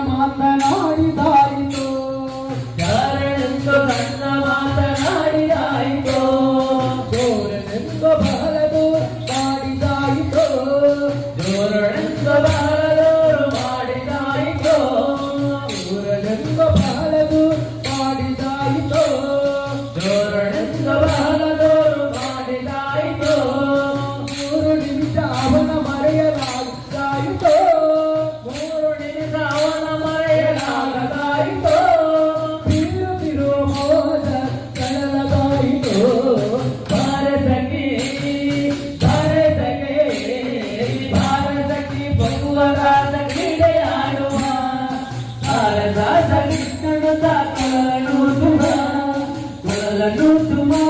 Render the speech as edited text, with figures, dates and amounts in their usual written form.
ಮಾತನಾಡಿದಾಯಿತು ಯಾರೆಂದು ನನ್ನ ಮಾತನಾಡಿದಾಯಿತು ಜೋರೆಂದು ಬಹಳ ದೂರ ಮಾಡಿದಾಯಿತು ಜೋರೆಂದು ಬಹಳ ದೂರ ಮಾಡಿದಾಯಿತು ಊರನೆಂದು ಬಹಳ ದೂರ ಮಾಡಿದಾಯಿತು ಜೋರೆಂದು ಬಹಳ ದೂರ ಮಾಡಿದಾಯಿತು 3 ನಿಮಿಷ ಅವನ ಮರೆಯಲಾಗಿದ್ದಾಯಿತು Tuhan